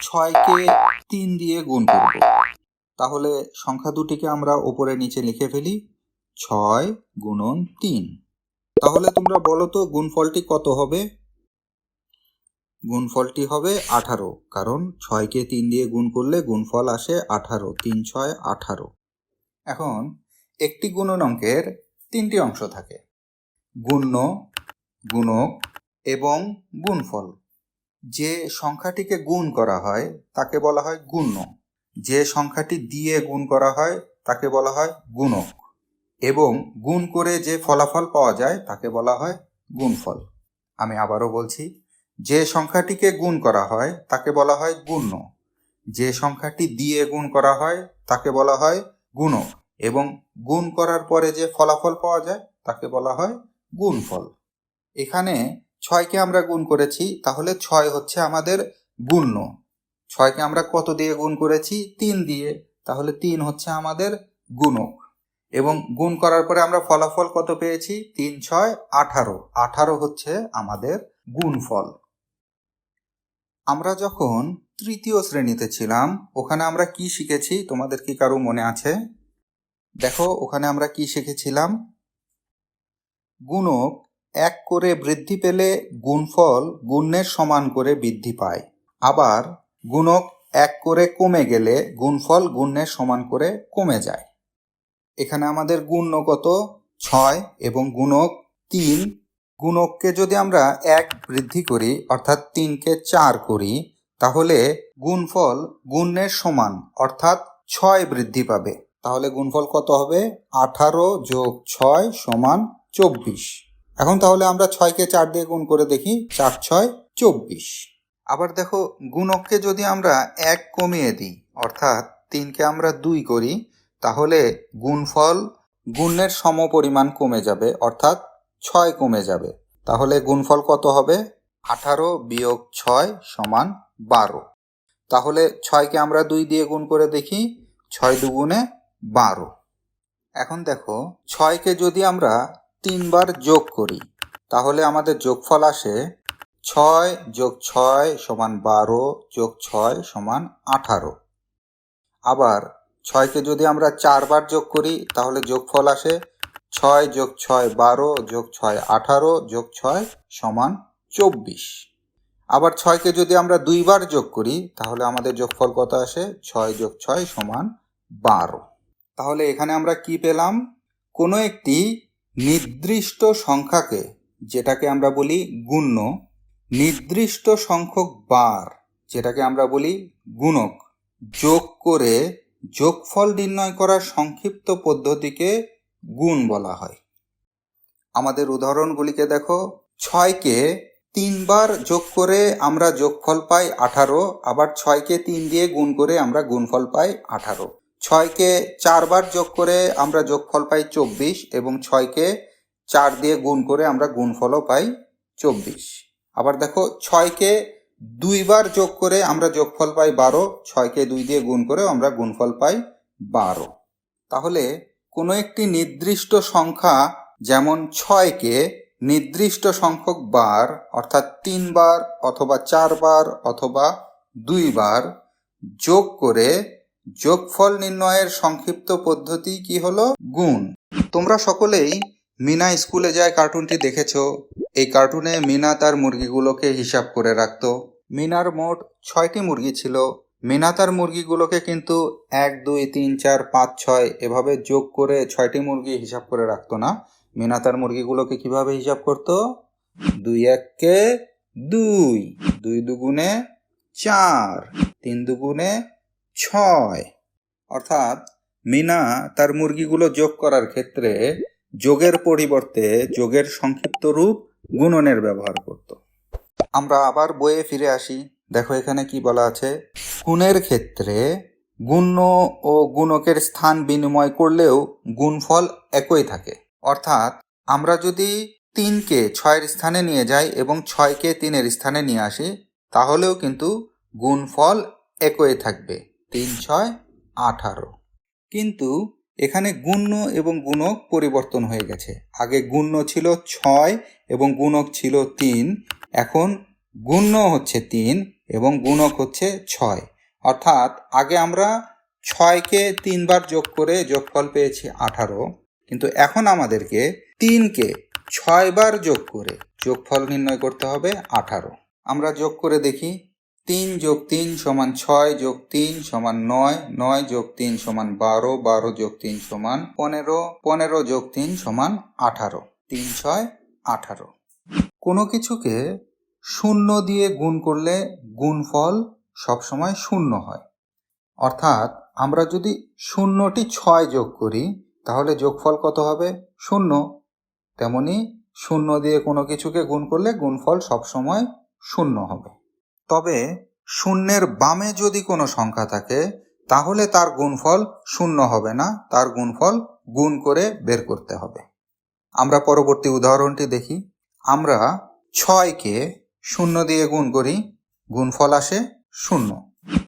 ছয়কে 3 দিয়ে গুণ করব। তাহলে সংখ্যা দুটিকে আমরা ওপরে নিচে লিখে ফেলি, 6 গুণন 3। তাহলে তোমরা বলো তো গুণফলটি কত হবে? গুণফলটি হবে 18, কারণ 6কে 3 দিয়ে গুণ করলে গুণফল আসে 18, 3 6 18। এখন একটি গুণনাঙ্কের 3টি অংশ থাকে, গুণ্য, গুণক এবং গুণফল। যে সংখ্যাটিকে গুণ করা হয় তাকে বলা হয় গুণ্য, যে সংখ্যাটি দিয়ে গুণ করা হয় তাকে বলা হয় গুণক, এবং গুণ করে যে ফলাফল পাওয়া যায় তাকে বলা হয় গুণফল। আমি আবারও বলছি, যে সংখ্যাটিকে গুণ করা হয় তাকে বলা হয় গুণ্য, যে সংখ্যাটি দিয়ে গুণ করা হয় তাকে বলা হয় গুণক, এবং গুণ করার পরে যে ফলাফল পাওয়া যায় তাকে বলা হয় গুণফল। এখানে 6কে আমরা গুণ করেছি, তাহলে 6 হচ্ছে আমাদের গুণ্য। 6কে আমরা কত দিয়ে গুণ করেছি? 3 দিয়ে, তাহলে 3 হচ্ছে আমাদের গুণক, এবং গুণ করার পরে আমরা ফলাফল কত পেয়েছি? 3 6 18, 18 হচ্ছে আমাদের গুণফল। আমরা যখন তৃতীয় শ্রেণীতে ছিলাম ওখানে আমরা কি শিখেছি তোমাদের কি কারো মনে আছে? দেখো ওখানে আমরা কি শিখেছিলাম? গুণক 1 করে বৃদ্ধি পেলে গুণফল গুণের সমান করে বৃদ্ধি পায়, আবার গুণক 1 করে কমে গেলে গুণফল গুণের সমান করে কমে যায়। এখানে আমাদের গুণ্য কত? 6 এবং গুণক 3। গুণককে যদি আমরা 1 বৃদ্ধি করি অর্থাৎ 3কে 4 করি, তাহলে গুণফল গুণের সমান অর্থাৎ 6 বৃদ্ধি পাবে। তাহলে গুণফল কত হবে? 18 যোগ 6 সমান 24। এখন তাহলে আমরা 6কে 4 দিয়ে গুণ করে দেখি, 4 6 24। আবার দেখো গুণককে যদি আমরা 1 কমিয়ে দিই অর্থাৎ 3কে আমরা 2 করি, তাহলে গুণফল গুণের সমপরিমাণ কমে যাবে অর্থাৎ 6 কমে যাবে। তাহলে গুণফল কত হবে? 18 বিয়োগ 6 সমান 12। তাহলে 6কে আমরা 2 দিয়ে গুণ করে দেখি, 6 দুগুণে 12। এখন দেখো 6কে যদি আমরা 3 বার যোগ করি তাহলে আমাদের যোগফল আসে 6 যোগ 6 সমান 12 যোগ 6 সমান 18। আবার 6কে যদি আমরা 4 বার যোগ করি তাহলে যোগফল আসে 6 যোগ 6 12 যোগ 6 18 যোগ 6 সমান 24। আবার 6কে যদি আমরা 2 বার যোগ করি তাহলে আমাদের যোগফল কত আসে? 6 যোগ 6 সমান 12। তাহলে এখানে আমরা কি পেলাম? কোনো একটি নির্দিষ্ট সংখ্যাকে, যেটাকে আমরা বলি গুণ্য, নির্দিষ্ট সংখ্যক বার, যেটাকে আমরা বলি গুণক, যোগ করে যোগফল নির্ণয় করার সংক্ষিপ্ত পদ্ধতিকে গুণ বলা হয়। আমাদের উদাহরণগুলিকে দেখো, 6কে 3 বার যোগ করে আমরা যোগফল পাই 18, আবার 6কে 3 দিয়ে গুণ করে আমরা গুণফল পাই 18। 6কে 4 বার যোগ করে আমরা যোগফল পাই 24, এবং 6কে 4 দিয়ে গুণ করে আমরা গুণফলও পাই 24। আবার দেখো 6কে 2 বার যোগ করে আমরা যোগফল পাই 12, 6কে 2 দিয়ে গুণ করে আমরা গুণফল পাই 12। তাহলে কোনো একটি নির্দিষ্ট সংখ্যা যেমন 6কে নির্দিষ্ট সংখ্যক বার অর্থাৎ 3 বার অথবা 4 বার অথবা 2 বার যোগ করে যোগফল নির্ণয়ের সংক্ষিপ্ত পদ্ধতি কি হলো? গুণ। তোমরা সকলেই মিনা স্কুলে যায় কার্টুনটি দেখেছো। এই কার্টুনে মিনা তার মুরগিগুলোকে হিসাব করে রাখতো। মিনার মোট 6টি মুরগি ছিল। মিনা তার মুরগিগুলোকে কিন্তু 1 2 3 4 5 6 এভাবে যোগ করে 6টি মুরগি হিসাব করে রাখতো না। মিনা তার মুরগিগুলোকে কিভাবে হিসাব করতো? 2 1-কে 2, 2 দুগুণে 4, 3 দুগুণে 6। অর্থাৎ মিনা তার মুরগিগুলো যোগ করার ক্ষেত্রে যোগের পরিবর্তে যোগের সংক্ষিপ্ত রূপ গুণনের ব্যবহার করত। আমরা আবার বইয়ে ফিরে আসি। দেখো এখানে কি বলা আছে? গুণের ক্ষেত্রে গুণ্য ও গুণকের স্থান বিনিময় করলেও গুণফল একই থাকে। অর্থাৎ আমরা যদি 3কে 6-এর স্থানে নিয়ে যাই এবং 6কে 3-এর স্থানে নিয়ে আসি তাহলেও কিন্তু গুণফল একই থাকবে, 3 6 18। কিন্তু এখানে গুণ্য এবং গুণক পরিবর্তন হয়ে গেছে। আগে গুণ্য ছিল 6 এবং গুণক ছিল 3, এখন গুণ্য হচ্ছে 3 এবং গুণক হচ্ছে 6। অর্থাৎ আগে আমরা 6কে 3বার যোগ করে যোগফল পেয়েছি 18, কিন্তু এখন আমাদেরকে 3কে 6বার যোগ করে যোগফল নির্ণয় করতে হবে 18। আমরা যোগ করে দেখি। 3 যোগ 3 সমান 6, যোগ 3 সমান 9, 9 যোগ 3 সমান 12, 12 যোগ 3 সমান 15, 15 যোগ 3 সমান 18, 3 6 18। কোনো কিছুকে শূন্য দিয়ে গুণ করলে গুণফল সবসময় শূন্য হয়। অর্থাৎ আমরা যদি শূন্যটি 6 যোগ করি তাহলে যোগফল কত হবে? 0। তেমনি শূন্য দিয়ে কোনো কিছুকে গুণ করলে গুণফল সবসময় 0 হবে। তবে শূন্যের বামে যদি কোনো সংখ্যা থাকে তাহলে তার গুণফল 0 হবে না, তার গুণফল গুণ করে বের করতে হবে। আমরা পরবর্তী উদাহরণটি দেখি। আমরা 6কে 0 দিয়ে গুণ করি, গুণফল আসে 0।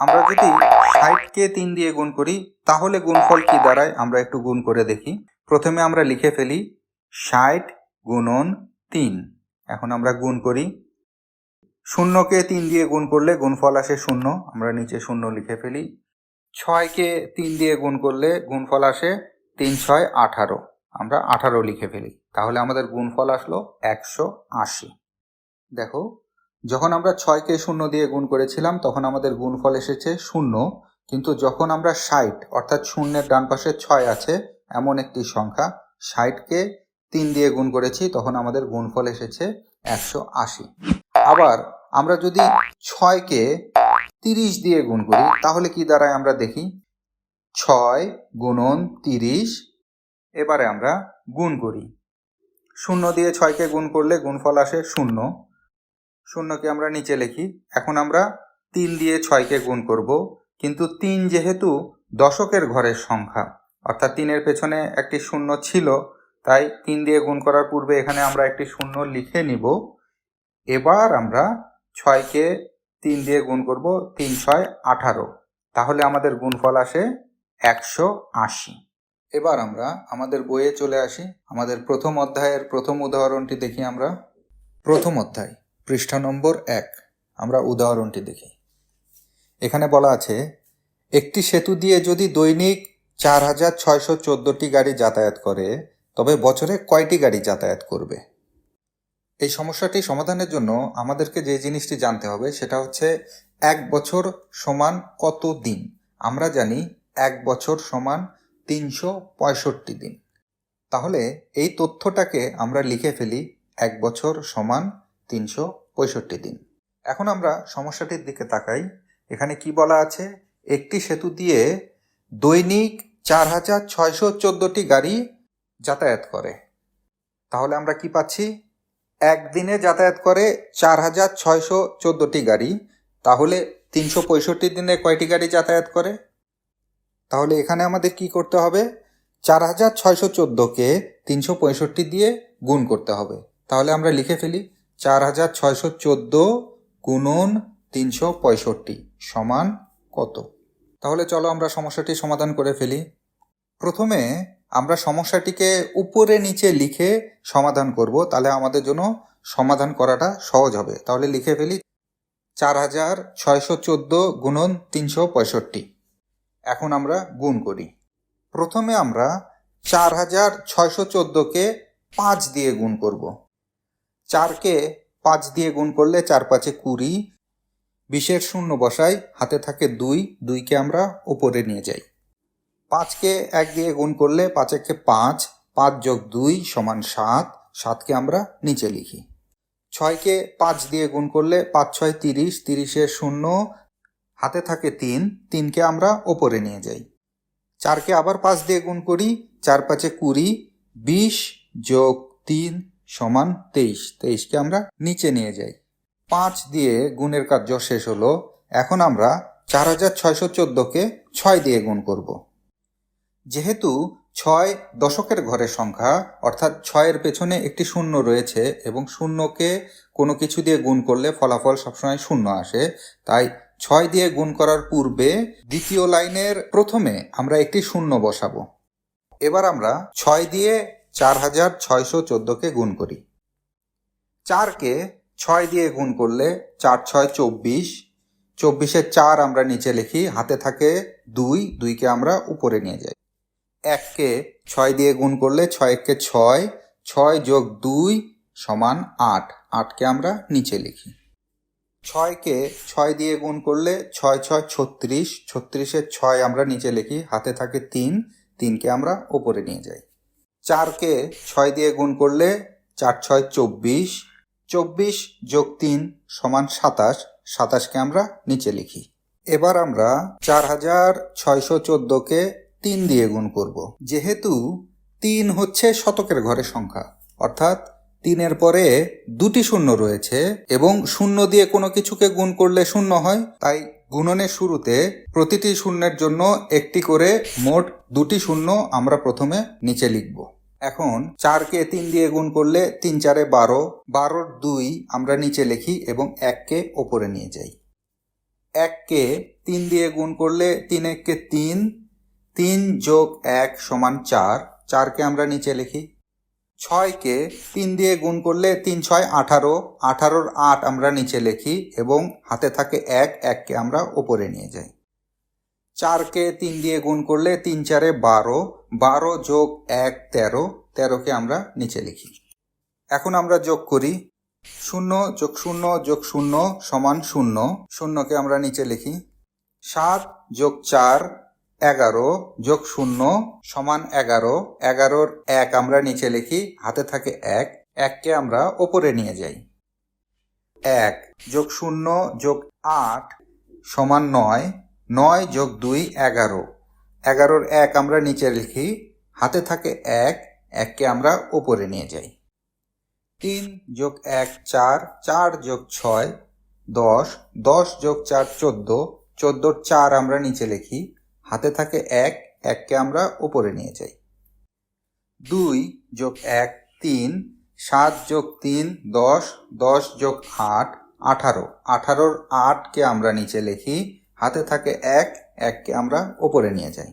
আমরা যদি 60কে 3 দিয়ে গুণ করি তাহলে গুণফল কি দাঁড়ায় আমরা একটু গুণ করে দেখি। প্রথমে আমরা লিখে ফেলি 60 গুণন 3। এখন আমরা গুণ করি। 0কে 3 দিয়ে গুণ করলে গুণফল আসে 0, আমরা নিচে 0 লিখে ফেলি। 6কে 3 দিয়ে গুণ করলে গুণফল আসে 3 6 18, আমরা 18 লিখে ফেলি। তাহলে আমাদের গুণফল আসলো 180। দেখো, যখন আমরা 6কে 0 দিয়ে গুণ করেছিলাম তখন আমাদের গুণফল এসেছে 0, কিন্তু যখন আমরা 60 অর্থাৎ শূন্যের ডান পাশে 6 আছে এমন একটি সংখ্যা 60কে 3 দিয়ে গুণ করেছি তখন আমাদের গুণফল এসেছে 180। আবার আমরা যদি 6কে 30 দিয়ে গুণ করি তাহলে কি দাঁড়ায় আমরা দেখি। 6 গুণন 30। এবারে আমরা গুণ করি। 0 দিয়ে 6কে গুণ করলে গুণফল আসে 0, 0কে আমরা নিচে লিখি। এখন আমরা 3 দিয়ে 6কে গুণ করব, কিন্তু 3 যেহেতু দশকের ঘরের সংখ্যা অর্থাৎ 3-এর পেছনে একটি 0 ছিল, তাই 3 দিয়ে গুণ করার পূর্বে এখানে আমরা একটি 0 লিখে নিব। এবার আমরা 6কে 3 দিয়ে গুণ করব, 3 6 18, তাহলে আমাদের গুণফল আসে 180। এবার আমরা আমাদের বইয়ে চলে আসি। আমাদের প্রথম অধ্যায়ের প্রথম উদাহরণটি দেখি আমরা। প্রথম অধ্যায়, পৃষ্ঠা নম্বর 1। আমরা উদাহরণটি দেখি। এখানে বলা আছে, একটি সেতু দিয়ে যদি দৈনিক 4614টি গাড়ি যাতায়াত করে তবে বছরে কয়টি গাড়ি যাতায়াত করবে? এই সমস্যাটি সমাধানের জন্য আমাদেরকে যে জিনিসটি জানতে হবে সেটা হচ্ছে 1 বছর সমান কত দিন। আমরা জানি 1 বছর সমান 365 দিন। তাহলে এই তথ্যটাকে আমরা লিখে ফেলি 1 বছর সমান 365 দিন। এখন আমরা সমস্যাটির দিকে তাকাই। এখানে কি বলা আছে? একটি সেতু দিয়ে দৈনিক 4614টি গাড়ি যাতায়াত করে। তাহলে আমরা কি পাচ্ছি? একদিনে যাতায়াত করে 4614টি গাড়ি, তাহলে 365 দিনে কয়টি গাড়ি যাতায়াত করে? তাহলে এখানে আমাদের কি করতে হবে? 4614কে 365 দিয়ে গুণ করতে হবে। তাহলে আমরা লিখে ফেলি 4614 গুণন 365 সমান কত? তাহলে চলো আমরা সমস্যাটি সমাধান করে ফেলি। প্রথমে আমরা সমস্যাটিকে উপরে নিচে লিখে সমাধান করব, তাহলে আমাদের জন্য সমাধান করাটা সহজ হবে। তাহলে লিখে ফেলি 4614 গুণন 365। এখন আমরা গুণ করি। প্রথমে আমরা 4614কে 5 দিয়ে গুণ করব। 4কে 5 দিয়ে গুণ করলে 4 5 20, 20-এর শূন্য বসাই, হাতে থাকে 2, 2কে আমরা উপরে নিয়ে যাই। 5কে 1 দিয়ে গুণ করলে 5 1 5, 5 যোগ 2 সমান 7, 7কে আমরা নিচে লিখি। 6কে 5 দিয়ে গুণ করলে 5 6 30, 30-এর শূন্য, হাতে থাকে 3, 3কে আমরা ওপরে নিয়ে যাই। 4কে আবার 5 দিয়ে গুণ করি, 4 5 20, 20 যোগ 3 সমান 23, 23কে আমরা নিচে নিয়ে যাই। 5 দিয়ে গুণের কার্য শেষ হলো। এখন আমরা 4614কে 6 দিয়ে গুণ করব। যেহেতু 6 দশকের ঘরের সংখ্যা অর্থাৎ 6-এর পেছনে একটি 0 রয়েছে এবং 0কে কোনো কিছু দিয়ে গুণ করলে ফলাফল সবসময় 0 আসে, তাই 6 দিয়ে গুণ করার পূর্বে দ্বিতীয় লাইনের প্রথমে আমরা একটি 0 বসাবো। এবার আমরা 6 দিয়ে 4614কে গুণ করি। 4কে 6 দিয়ে গুণ করলে 4 6 24, 24-এর 4 আমরা নিচে লিখি, হাতে থাকে 2, 2কে আমরা উপরে নিয়ে যাই। 1কে 6 দিয়ে গুণ করলে 6 1কে 6, 6 যোগ 2 সমান 8, 8কে আমরা নিচে লিখি। 6কে 6 দিয়ে গুণ করলে 6 6 36, 36-এর 6 আমরা নিচে লিখি, হাতে থাকে 3, 3কে আমরা উপরে নিয়ে যাই। 4কে 6 দিয়ে গুণ করলে 4 6 24, 24 যোগ 3 সমান 27, 27কে আমরা নিচে লিখি। এবার আমরা 4614কে 3 দিয়ে গুণ করব। যেহেতু 3 হচ্ছে শতকের ঘরের সংখ্যা, অর্থাৎ 3-এর পরে 2টি শূন্য রয়েছে এবং শূন্য দিয়ে কোনো কিছুকে গুণ করলে শূন্য হয়, তাই গুণনের শুরুতে প্রতিটি শূন্যের জন্য একটি করে মোট 2টি শূন্য আমরা প্রথমে নিচে লিখব। এখন 4কে 3 দিয়ে গুণ করলে 3 4 12, 12-র 2 আমরা নিচে লিখি এবং 1কে ওপরে নিয়ে যাই। 1কে 3 দিয়ে গুণ করলে 3 1কে 3, 3 যোগ 1 সমান 4, 4কে আমরা নিচে লিখি। 6কে 3 দিয়ে গুণ করলে 3 6 18, 18-র 8 আমরা নিচে লিখি এবং হাতে থাকে 1, 1কে আমরা ওপরে নিয়ে যাই। 4কে 3 দিয়ে গুণ করলে 3 4 12, 12 যোগ 1 13, 13কে আমরা নিচে লিখি। এখন আমরা যোগ করি। 0 যোগ 0 যোগ 0 সমান 0, 0কে আমরা নিচে লিখি। 7 যোগ 4 11 যোগ 0 সমান 11, 11-র 1 আমরা নিচে লিখি, হাতে থাকে 1, 1কে আমরা ওপরে নিয়ে যাই। 1 যোগ 0 যোগ 8 সমান 9, 9 যোগ 2 11, 11-র 1 আমরা নিচে লিখি, হাতে থাকে 1, 1কে আমরা ওপরে নিয়ে যাই। 3 যোগ 1 4, 4 যোগ 6 10, 10 যোগ 4 14, 14-র 4 আমরা নিচে লিখি, হাতে থাকে 1, 1কে আমরা ওপরে নিয়ে যাই। 2 যোগ 1 3, 7 যোগ 3 10, 10 যোগ 8 18, 18-র 8কে আমরা নিচে লিখি, হাতে থাকে 1, 1কে আমরা ওপরে নিয়ে যাই।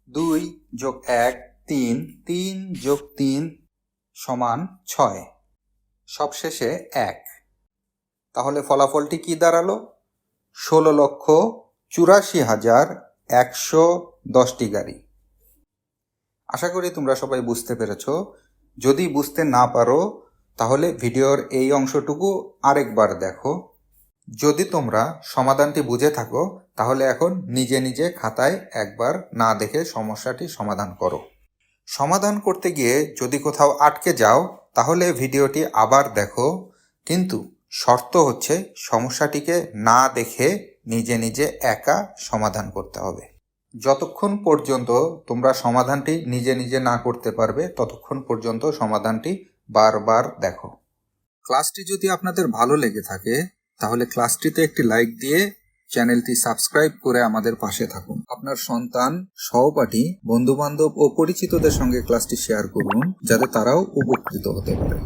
2 যোগ 1 3, 3 যোগ 3 সমান 6, সবশেষে 1। তাহলে ফলাফলটি কি দাঁড়ালো? 16,84,110টি গাড়ি। আশা করি তোমরা সবাই বুঝতে পেরেছো। যদি বুঝতে না পারো তাহলে ভিডিওর এই অংশটুকু আরেকবার দেখো। যদি তোমরা সমাধানটি বুঝে থাকো তাহলে এখন নিজে নিজে খাতায় একবার না দেখে সমস্যাটি সমাধান করো। সমাধান করতে গিয়ে যদি কোথাও আটকে যাও তাহলে ভিডিওটি আবার দেখো, কিন্তু শর্ত হচ্ছে সমস্যাটিকে না দেখে নিজে নিজে একা সমাধান করতে হবে। যতক্ষণ পর্যন্ত তোমরা সমাধানটি নিজে নিজে না করতে পারবে ততক্ষণ পর্যন্ত সমাধানটি বারবার দেখো। ক্লাসটি যদি আপনাদের ভালো লেগে থাকে তাহলে ক্লাসটিতে একটি লাইক দিয়ে চ্যানেলটি সাবস্ক্রাইব করে আমাদের পাশে থাকুন। আপনার সন্তান, সহপাঠী, বন্ধুবান্ধব ও পরিচিতদের সঙ্গে ক্লাসটি শেয়ার করুন যাতে তারাও উপকৃত হতে পারে।